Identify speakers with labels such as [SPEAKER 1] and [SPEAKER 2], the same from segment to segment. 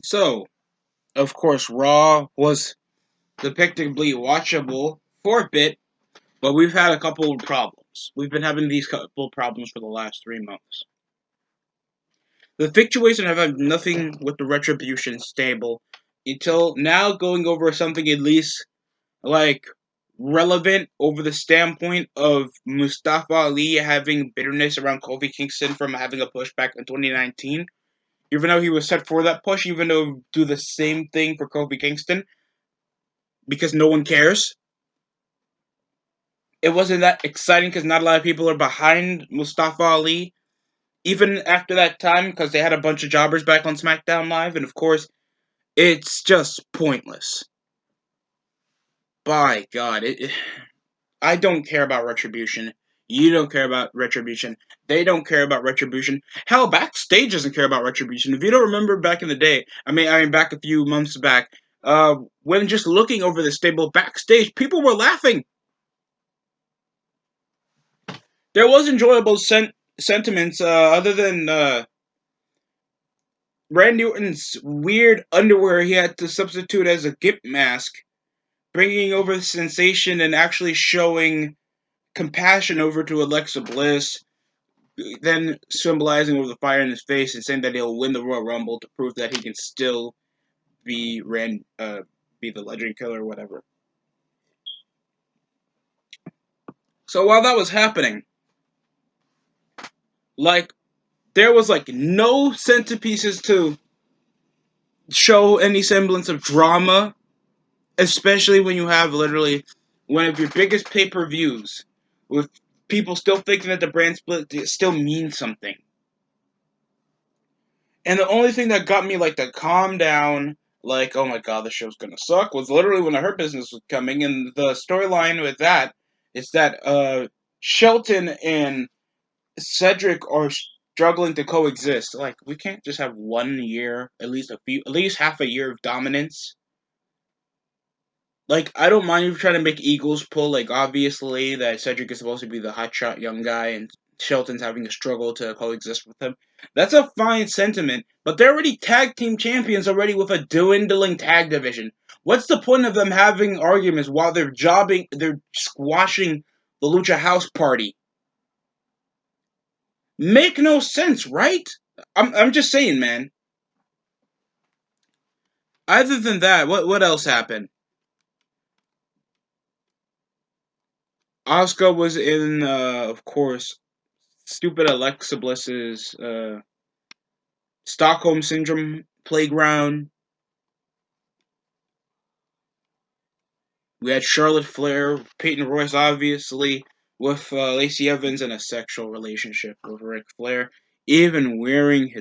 [SPEAKER 1] So, of course, Raw was depictably watchable for a bit, but we've had a couple of problems. We've been having these couple of problems for the last 3 months. The situation have had nothing with the retribution stable until now, going over something at least like relevant over the standpoint of Mustafa Ali having bitterness around Kofi Kingston from having a pushback in 2019. Even though he was set for that push, even though do the same thing for Kofi Kingston because no one cares. It wasn't that exciting because not a lot of people are behind Mustafa Ali. Even after that time, because they had a bunch of jobbers back on SmackDown Live, and of course, it's just pointless. By God, I don't care about Retribution. You don't care about Retribution. They don't care about Retribution. Hell, Backstage doesn't care about Retribution. If you don't remember back in the day, I mean, back a few months back, when just looking over the stable backstage, people were laughing. There was enjoyable sentiments, other than Randy Orton's weird underwear he had to substitute as a gimp mask, bringing over the sensation and actually showing compassion over to Alexa Bliss, then symbolizing with the fire in his face and saying that he'll win the Royal Rumble to prove that he can still be be the Legend Killer or whatever. So while that was happening, like there was like no centerpieces to show any semblance of drama, especially when you have literally one of your biggest pay-per-views with people still thinking that the brand split still means something. And the only thing that got me like to calm down, like, oh my god, the show's gonna suck, was literally when the Hurt Business was coming, and the storyline with that is that Shelton and Cedric are struggling to coexist. Like, we can't just have 1 year, at least half a year of dominance. Like, I don't mind you trying to make Eagles pull. Like, obviously, that Cedric is supposed to be the hotshot young guy, and Shelton's having a struggle to coexist with him. That's a fine sentiment, but they're already tag team champions already with a dwindling tag division. What's the point of them having arguments while they're squashing the Lucha House Party? Make no sense, right? I'm just saying, man. Other than that, what else happened? Asuka was in, of course, stupid Alexa Bliss's Stockholm Syndrome playground. We had Charlotte Flair, Peyton Royce, obviously, with Lacey Evans in a sexual relationship with Ric Flair, even wearing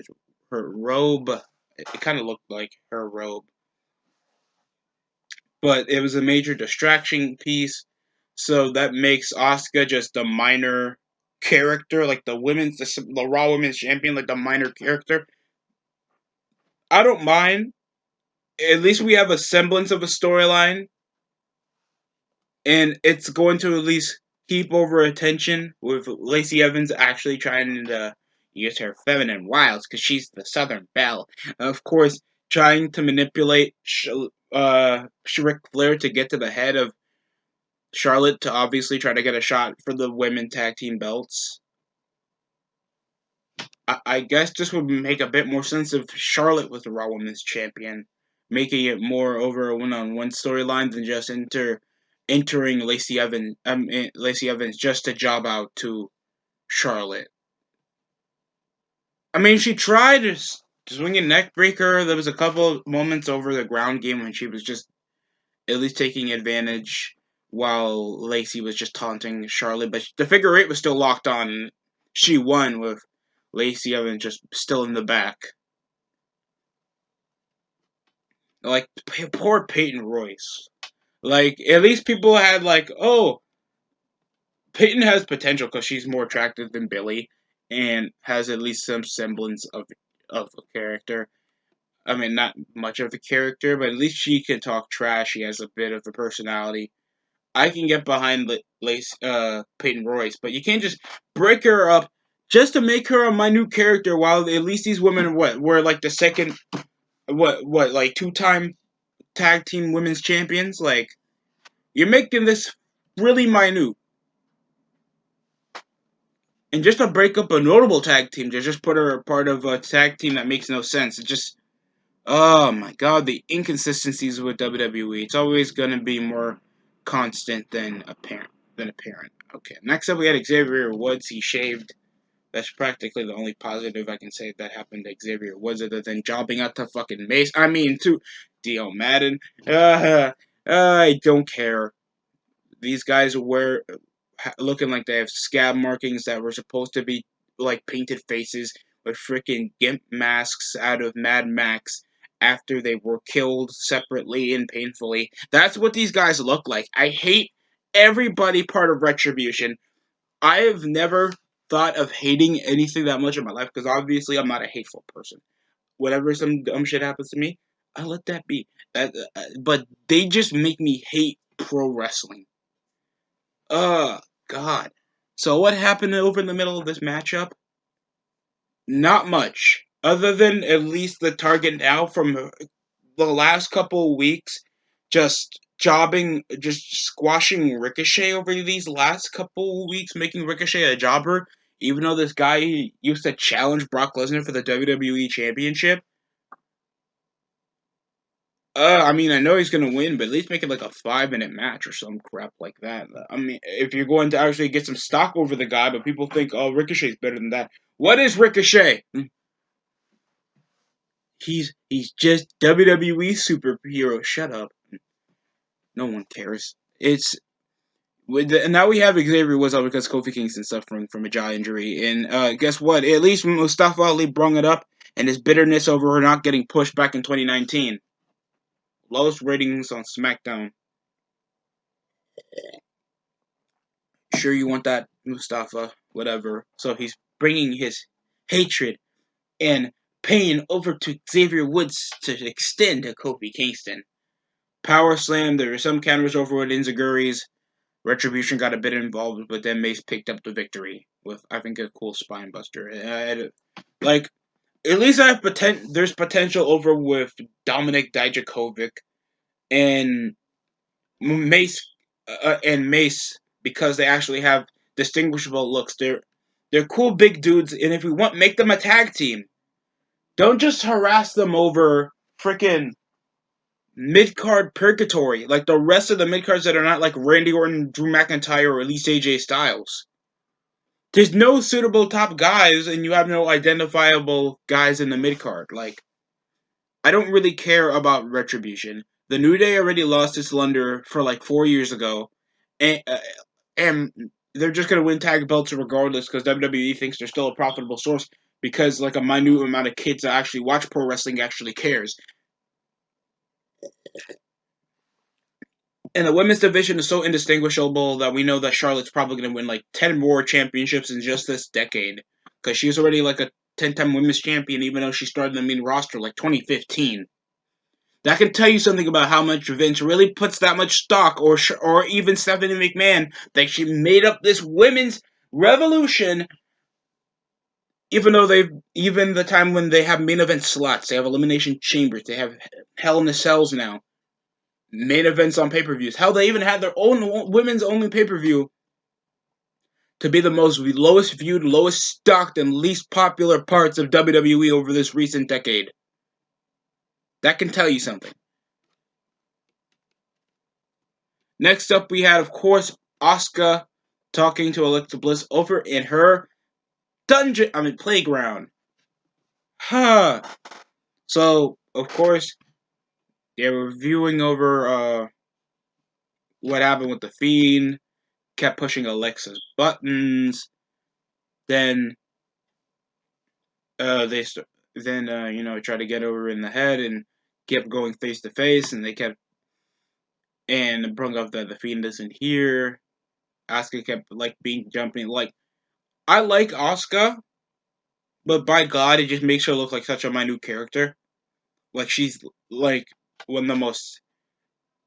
[SPEAKER 1] her robe. It kind of looked like her robe, but it was a major distraction piece. So that makes Asuka just a minor character, like the Raw Women's Champion, like the minor character. I don't mind. At least we have a semblance of a storyline, and it's going to at least keep over attention with Lacey Evans actually trying to use her feminine wiles because she's the Southern Belle. Of course, trying to manipulate Ric Flair to get to the head of Charlotte to obviously try to get a shot for the women tag team belts. I guess this would make a bit more sense if Charlotte was the Raw Women's Champion, making it more over a one-on-one storyline than just entering Lacey Evans just to job out to Charlotte. I mean, she tried to swing a neck breaker. There was a couple of moments over the ground game when she was just at least taking advantage while Lacey was just taunting Charlotte, but the figure eight was still locked on. And she won with Lacey Evans just still in the back. Like, poor Peyton Royce. Like, at least people had, like, oh, Peyton has potential because she's more attractive than Billy and has at least some semblance of a character. I mean, not much of a character, but at least she can talk trash. She has a bit of a personality. I can get behind Peyton Royce, but you can't just break her up just to make her a minute character. While at least these women were like the second what like 2-time tag team women's champions. Like, you're making this really minute. And just to break up a notable tag team, to just put her a part of a tag team that makes no sense. It just, oh my god, the inconsistencies with WWE. It's always gonna be more constant than apparent. Okay, next up we had Xavier Woods. He shaved. That's practically the only positive I can say that happened to Xavier Woods, other than jobbing out to fucking Mace. I mean, to Dio Madden. I don't care. These guys were looking like they have scab markings that were supposed to be like painted faces with freaking gimp masks out of Mad Max after they were killed separately and painfully. That's what these guys look like. I hate everybody part of Retribution. I have never thought of hating anything that much in my life because obviously I'm not a hateful person. Whenever some dumb shit happens to me, I let that be. But they just make me hate pro wrestling. Oh, God. So what happened over in the middle of this matchup? Not much. Other than at least the target now from the last couple of weeks, just squashing Ricochet over these last couple of weeks, making Ricochet a jobber, even though this guy used to challenge Brock Lesnar for the WWE Championship. I mean, I know he's gonna win, but at least make it like a 5-minute match or some crap like that. I mean, if you're going to actually get some stock over the guy, but people think, oh, Ricochet's better than that. What is Ricochet? He's just WWE superhero. Shut up. No one cares. It's and now we have Xavier Woods out because Kofi Kingston's suffering from a jaw injury, and guess what? At least Mustafa Ali brung it up, and his bitterness over her not getting pushed back in 2019. Lowest ratings on SmackDown. Sure, you want that, Mustafa, whatever. So he's bringing his hatred and pain over to Xavier Woods to extend to Kofi Kingston. Power slam, there were some counters over with Inzaguri's. Retribution got a bit involved, but then Mace picked up the victory with, I think, a cool spine buster. Like, at least there's potential over with Dominic Dijakovic and Mace Mace because they actually have distinguishable looks. They're cool big dudes, and if we want, make them a tag team. Don't just harass them over freaking mid card purgatory like the rest of the mid cards that are not like Randy Orton, Drew McIntyre, or at least AJ Styles. There's no suitable top guys, and you have no identifiable guys in the mid card. Like, I don't really care about Retribution. The New Day already lost its lunder for like 4 years ago, and and they're just gonna win tag belts regardless because WWE thinks they're still a profitable source because like a minute amount of kids that actually watch pro wrestling actually cares. And the women's division is so indistinguishable that we know that Charlotte's probably gonna win like 10 more championships in just this decade because she's already like a 10-time women's champion even though she started in the main roster like 2015. That can tell you something about how much Vince really puts that much stock, or even Stephanie McMahon, that she made up this women's revolution. Even the time when they have main event slots, they have elimination chambers, they have Hell in the Cells now, main events on pay-per-views. Hell, they even had their own women's only pay-per-view to be the most lowest viewed, lowest stocked, and least popular parts of WWE over this recent decade. That can tell you something. Next up, we had, of course, Asuka talking to Alexa Bliss over in her playground. Huh. So, of course, they were reviewing over what happened with the Fiend, kept pushing Alexa's buttons, then they tried to get over in the head and kept going face to face, and they kept and brought up that the Fiend isn't here. Asuka kept like being jumping. Like, I like Asuka, but by God, it just makes her look like such a minute character. Like, she's like one of the most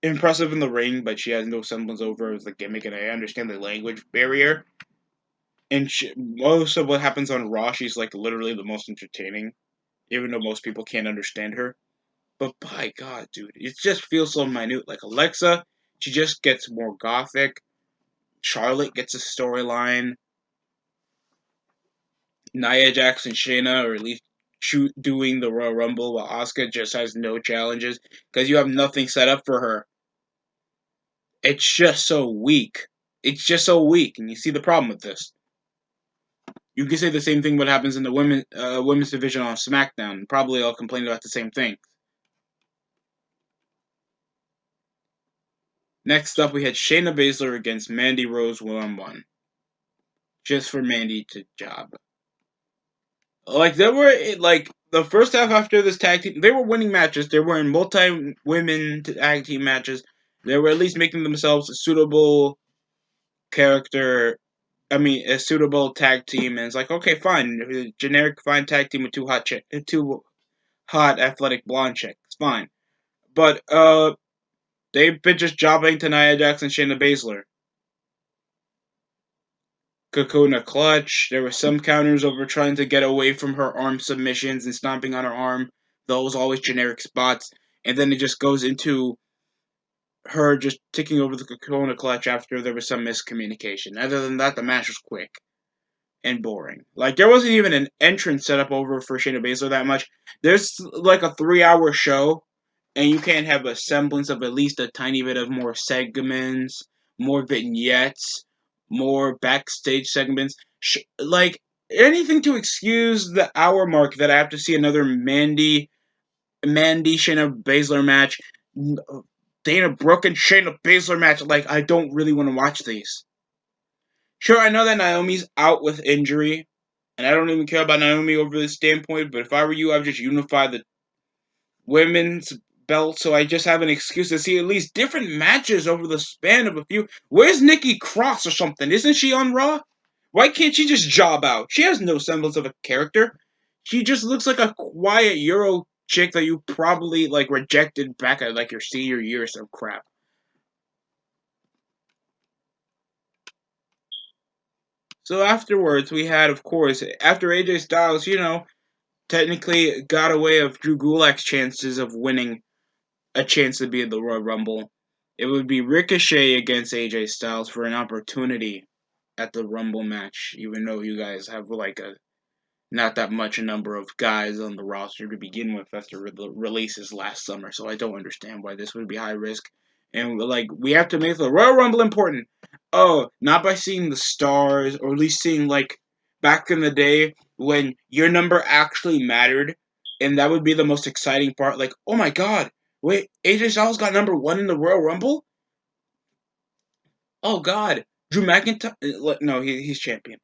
[SPEAKER 1] impressive in the ring, but she has no semblance over as the gimmick, and I understand the language barrier. And most of what happens on Raw, she's like literally the most entertaining, even though most people can't understand her. But by God, dude, it just feels so minute. Like Alexa, she just gets more gothic. Charlotte gets a storyline. Nia Jax and Shayna, or at least doing the Royal Rumble, while Asuka just has no challenges because you have nothing set up for her. It's just so weak. It's just so weak, and you see the problem with this. You can say the same thing what happens in the women's division on SmackDown. Probably I'll complain about the same thing. Next up, we had Shayna Baszler against Mandy Rose 1-on-1. Just for Mandy to job. Like, there were, like, the first half after this tag team, they were winning matches. They were in multi-women tag team matches. They were at least making themselves a suitable character. I mean, a suitable tag team. And it's like, okay, fine. Generic fine tag team with two hot athletic blonde chicks. Fine. But, they've been just jobbing to Nia Jax and Shayna Baszler. Kakuna clutch. There were some counters over trying to get away from her arm submissions and stomping on her arm. Those always generic spots. And then it just goes into her just ticking over the Kakuna clutch after there was some miscommunication. Other than that, the match was quick and boring. Like, there wasn't even an entrance set up over for Shayna Baszler that much. There's like a 3-hour show, and you can't have a semblance of at least a tiny bit of more segments, more vignettes, more backstage segments. Like, anything to excuse the hour mark that I have to see another Mandy Shayna Baszler match, Dana Brooke and Shayna Baszler match. Like, I don't really want to watch these. Sure, I know that Naomi's out with injury, and I don't even care about Naomi over this standpoint, but if I were you, I would just unify the women's belt so I just have an excuse to see at least different matches over the span of a few. Where's Nikki Cross or something? Isn't she on Raw? Why can't she just job out? She has no semblance of a character. She just looks like a quiet Euro chick that you probably like rejected back at like your senior year or some crap. So afterwards, we had, of course, after AJ Styles, technically got away of Drew Gulak's chances of winning a chance to be in the Royal Rumble. It would be Ricochet against AJ Styles for an opportunity at the Rumble match, even though you guys have like a not that much a number of guys on the roster to begin with after the releases last summer. So I don't understand why this would be high risk. And like we have to make the Royal Rumble important. Oh, not by seeing the stars, or at least seeing like back in the day when your number actually mattered, and that would be the most exciting part. Like, oh my God, wait, AJ Styles got number one in the Royal Rumble. Oh God, Drew McIntyre. No, he's champion.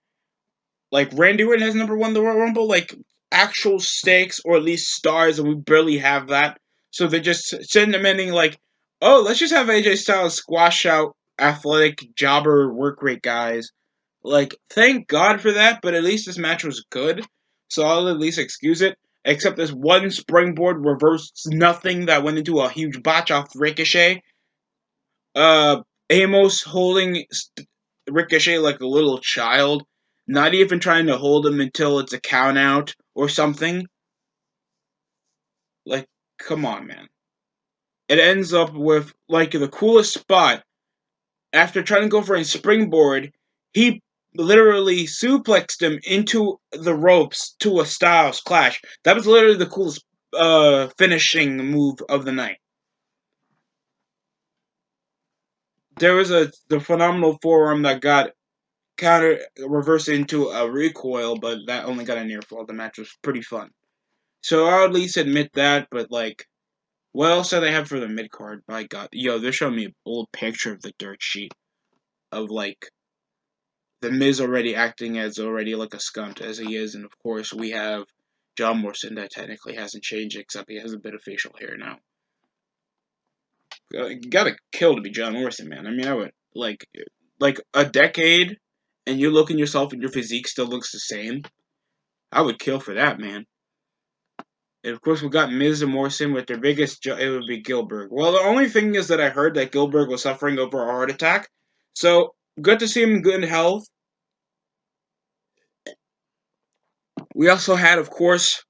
[SPEAKER 1] Like Randy Orton has number one in the Royal Rumble, like actual stakes or at least stars, and we barely have that. So they're just sentimenting like, oh, let's just have AJ Styles squash out athletic jobber work rate guys. Like, thank God for that, but at least this match was good, so I'll at least excuse it. Except this one springboard reverse nothing that went into a huge botch off Ricochet. Uh, Amos holding Ricochet like a little child, not even trying to hold him until it's a count out or something. Like, come on, man. It ends up with like the coolest spot. After trying to go for a springboard, he literally suplexed him into the ropes to a Styles clash. That was literally the coolest finishing move of the night. There was the phenomenal forearm that got counter reversed into a recoil, but that only got a near fall. The match was pretty fun. So I'll at least admit that, but like, what else do they have for the mid card? My God, yo, they're showing me an old picture of the dirt sheet of like the Miz already acting as already like a scunt as he is, and of course we have John Morrison that technically hasn't changed except he has a bit of facial hair now. You gotta kill to be John Morrison, man. I mean, I would like a decade, and you look in yourself and your physique still looks the same. I would kill for that, man. And of course, we got Miz and Morrison with their biggest. It would be Gilbert. Well, the only thing is that I heard that Gilbert was suffering over a heart attack, so good to see him in good health. We also had, of course,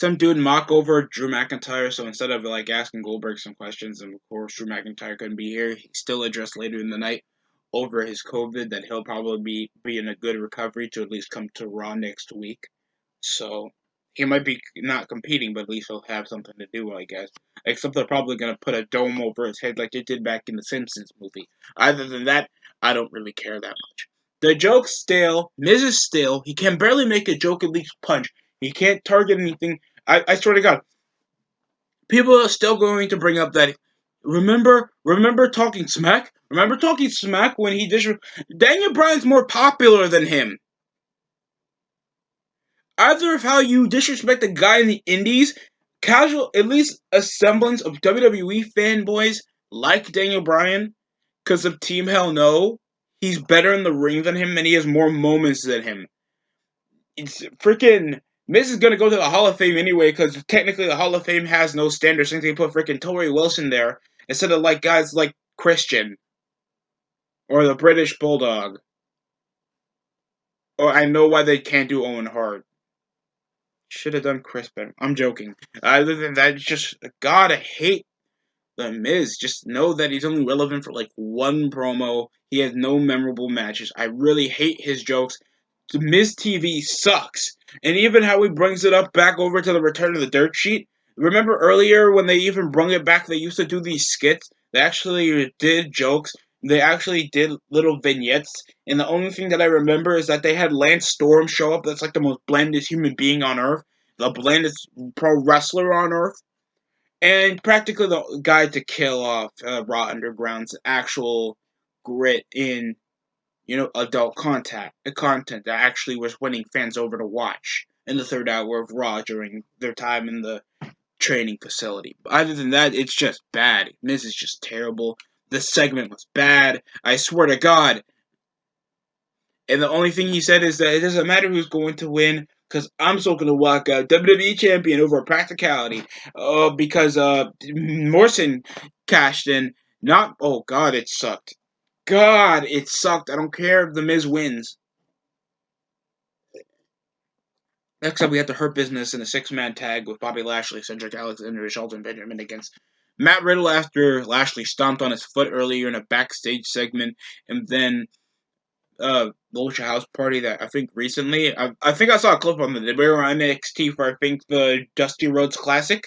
[SPEAKER 1] some dude mock over Drew McIntyre, so instead of like asking Goldberg some questions, and of course Drew McIntyre couldn't be here, he still addressed later in the night over his COVID that he'll probably be in a good recovery to at least come to Raw next week. So he might be not competing, but at least he'll have something to do, I guess. Except they're probably gonna put a dome over his head like they did back in the Simpsons movie. Other than that, I don't really care that much. The joke's stale. Miz is stale. He can barely make a joke at least punch. He can't target anything. I swear to God, people are still going to bring up that. Remember talking smack. Remember talking smack when he Daniel Bryan's more popular than him. Either of how you disrespect the guy in the indies, casual, at least a semblance of WWE fanboys like Daniel Bryan, because of Team Hell No, he's better in the ring than him and he has more moments than him. It's freaking. Miz is gonna go to the Hall of Fame anyway, because technically the Hall of Fame has no standards since they put freaking Torrie Wilson there instead of like guys like Christian or the British Bulldog. Or I know why they can't do Owen Hart. Should have done Chris better. I'm joking. Other than that, it's just God, I hate the Miz. Just know that he's only relevant for like one promo. He has no memorable matches. I really hate his jokes. The Miz TV sucks. And even how he brings it up back over to the Return of the Dirt Sheet. Remember earlier when they even brung it back, they used to do these skits. They actually did jokes. They actually did little vignettes. And the only thing that I remember is that they had Lance Storm show up. That's like the most blandest human being on earth. The blandest pro wrestler on earth. And practically the guy to kill off Raw Underground's actual grit in adult content that actually was winning fans over to watch in the third hour of Raw during their time in the training facility. But other than that, it's just bad. Miz is just terrible. The segment was bad. I swear to God. And the only thing he said is that it doesn't matter who's going to win because I'm still going to walk out WWE champion over a practicality. Because Morrison cashed in. Not. Oh God, it sucked. God, it sucked. I don't care if the Miz wins. Next up, we had the Hurt Business in a six-man tag with Bobby Lashley, Cedric Alexander, Shelton Benjamin against Matt Riddle after Lashley stomped on his foot earlier in a backstage segment, and then Lucha House Party that I think recently. I think I saw a clip on the WWE NXT for I think the Dusty Rhodes Classic.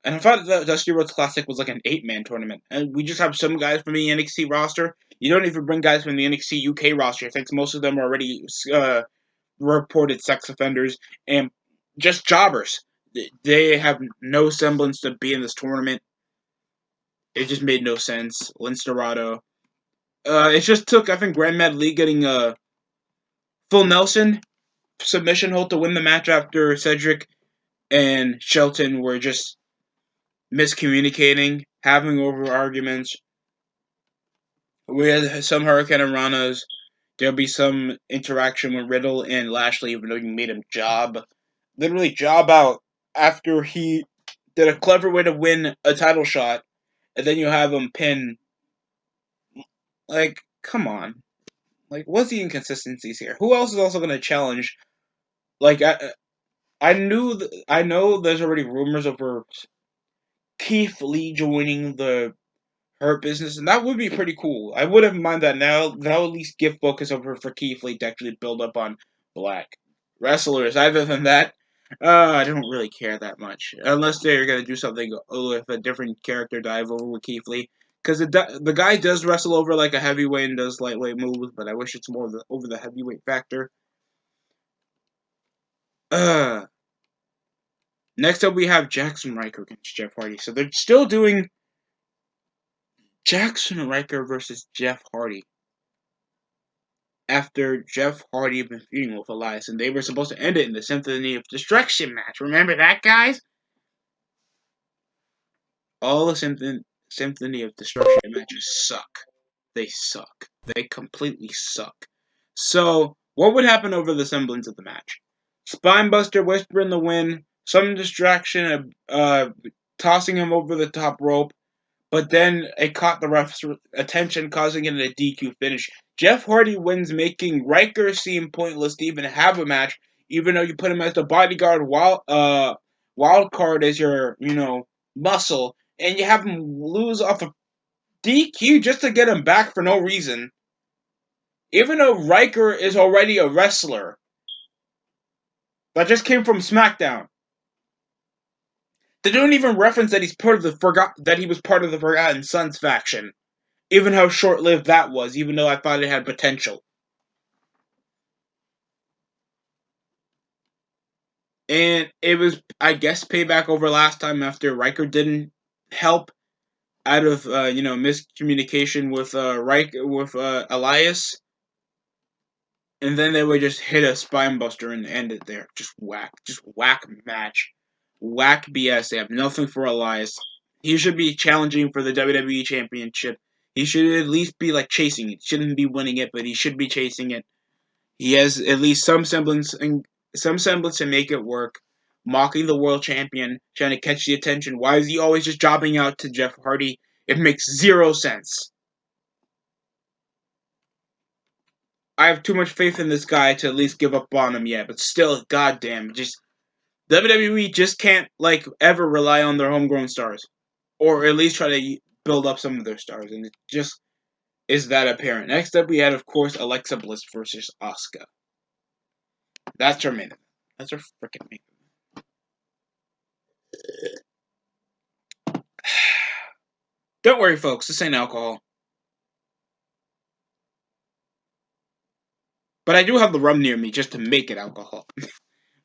[SPEAKER 1] And I thought the Dusty Rhodes Classic was like an 8-man tournament. And we just have some guys from the NXT roster. You don't even bring guys from the NXT UK roster. I think most of them are already reported sex offenders and just jobbers. They have no semblance to be in this tournament. It just made no sense. Lince Dorado. It just took, I think, Grand Mad Lee getting Full Nelson submission hold to win the match after Cedric and Shelton were just miscommunicating, having over arguments. We had some Hurricane Ranas. There'll be some interaction with Riddle and Lashley, even though you made him literally job out after he did a clever way to win a title shot, and then you have him pin. Like, come on. Like, what's the inconsistencies here? Who else is also going to challenge? Like, I know there's already rumors over Keith Lee joining the Hurt Business, and that would be pretty cool. I wouldn't mind that now. That'll at least give focus over for Keith Lee to actually build up on black wrestlers. Other than that, I don't really care that much. Unless they're going to do something with a different character dive over with Keith Lee. Because the guy does wrestle over like a heavyweight and does lightweight moves, but I wish it's more over the heavyweight factor. Uh, Next up we have Jackson Riker against Jeff Hardy. So they're still doing Jackson Riker versus Jeff Hardy. After Jeff Hardy had been feuding with Elias, and they were supposed to end it in the Symphony of Destruction match. Remember that, guys? All the Symphony of Destruction matches suck. They suck. They completely suck. So, what would happen over the semblance of the match? Spinebuster, Whisper in the Wind, some distraction, tossing him over the top rope, but then it caught the ref's attention, causing it a DQ finish. Jeff Hardy wins, making Riker seem pointless to even have a match, even though you put him as the bodyguard Wild card as your, muscle, and you have him lose off a DQ just to get him back for no reason. Even though Riker is already a wrestler that just came from SmackDown. They don't even reference that he was part of the Forgotten Sons faction. Even how short lived that was, even though I thought it had potential. And it was, I guess, payback over last time after Riker didn't help out of miscommunication with Elias, and then they would just hit a spine buster and end it there. Just whack match, whack BS. They have nothing for Elias. He should be challenging for the WWE Championship. He should at least be like chasing it. He shouldn't be winning it, but he should be chasing it. He has at least some semblance to make it work. Mocking the world champion, trying to catch the attention. Why is he always just jobbing out to Jeff Hardy? It makes zero sense. I have too much faith in this guy to at least give up on him yet, but still, goddamn, just WWE just can't ever rely on their homegrown stars, or at least try to build up some of their stars, and it just is that apparent. Next up, we had, of course, Alexa Bliss versus Asuka. That's her main event. That's her freaking main event. Don't worry, folks. This ain't alcohol. But I do have the rum near me just to make it alcohol.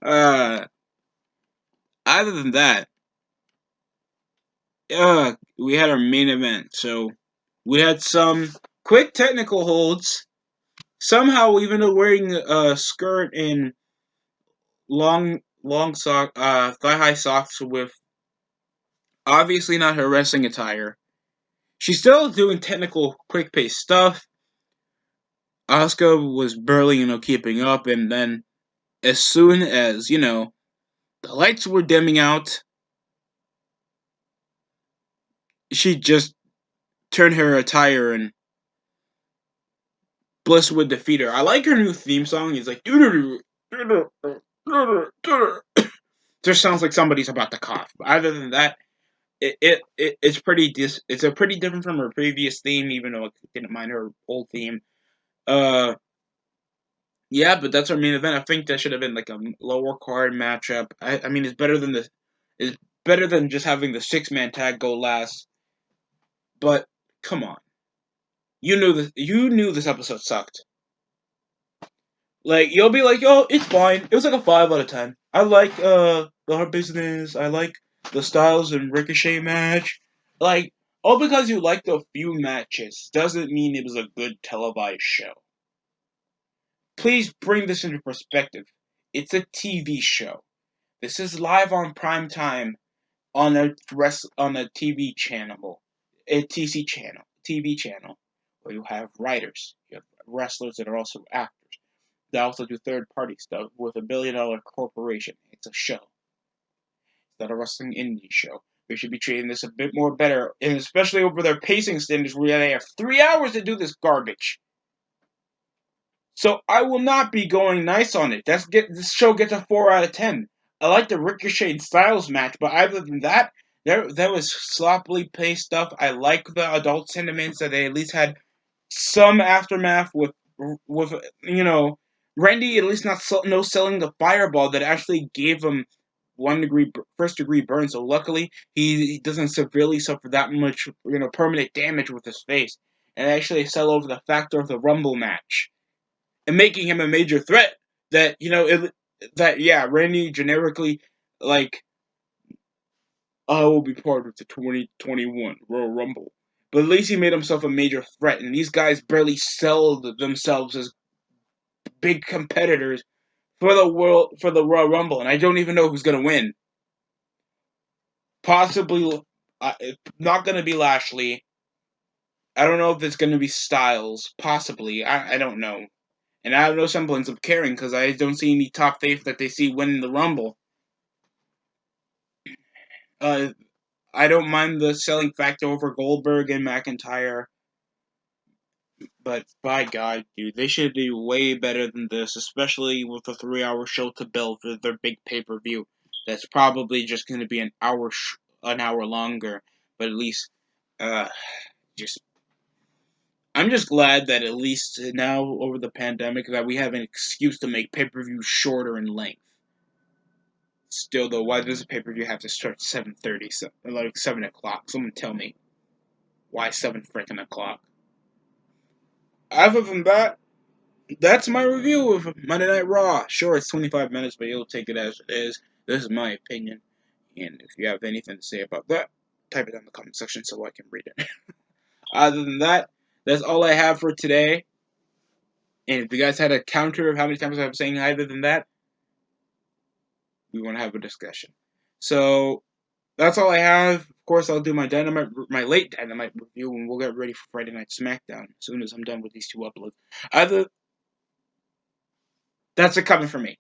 [SPEAKER 1] Other than that, we had our main event. So we had some quick technical holds. Somehow, even though wearing a skirt and long thigh high socks with obviously not her wrestling attire, she's still doing technical quick pace stuff. Asuka was barely keeping up, and then as soon as the lights were dimming out, she just turned her attire and Bliss would defeat her. I like her new theme song. It's like just sounds like somebody's about to cough. But other than that, it's a pretty different from her previous theme, even though I didn't mind her old theme. Uh, yeah, but that's our main event. I think that should have been like a lower card matchup. I mean, it's better than just having the 6-man tag go last. But come on, you knew this episode sucked. Like, you'll be like, oh, it's fine. It was like a 5 out of 10. I like the Hard Business. I like the Styles and Ricochet match. Like, all because you liked a few matches doesn't mean it was a good televised show. Please bring this into perspective. It's a TV show. This is live on prime time on a TV channel, a TV channel, where you have writers, you have wrestlers that are also actors. They also do third-party stuff with a billion-dollar corporation. It's a show. It's not a wrestling indie show. We should be treating this a bit more better, and especially over their pacing standards where they have 3 hours to do this garbage. So I will not be going nice on it. This show gets a 4 out of 10. I like the Ricochet and Styles match, but other than that, there was sloppily paced stuff. I like the adult sentiments that they at least had some aftermath with Randy at least not no selling the fireball that actually gave him first degree burn. So luckily he doesn't severely suffer that much permanent damage with his face, and actually sell over the factor of the Rumble match and making him a major threat. That Randy generically like I will be part of the 2021 Royal Rumble. But at least he made himself a major threat, and these guys barely sell themselves as big competitors for the Royal Rumble, and I don't even know who's gonna win. Possibly, not gonna be Lashley. I don't know if it's gonna be Styles. Possibly, I don't know, and I have no semblance of caring because I don't see any top faith that they see winning the Rumble. Uh, I don't mind the selling factor over Goldberg and McIntyre. But by God, dude, they should do way better than this, especially with a 3-hour show to build for their big pay-per-view. That's probably just going to be an hour longer, but at least, uh, just I'm just glad that at least now over the pandemic that we have an excuse to make pay-per-view shorter in length. Still though, why does a pay-per-view have to start 7:30, like 7 o'clock? Someone tell me why 7 freaking o'clock. Other than that, that's my review of Monday Night Raw. Sure, it's 25 minutes, but you'll take it as it is. This is my opinion, and if you have anything to say about that, type it in the comment section so I can read it. Other than that, that's all I have for today. And if you guys had a counter of how many times I'm saying other than that, we want to have a discussion. So that's all I have. Of course, I'll do my late Dynamite review, and we'll get ready for Friday Night SmackDown as soon as I'm done with these two uploads. That's it coming for me.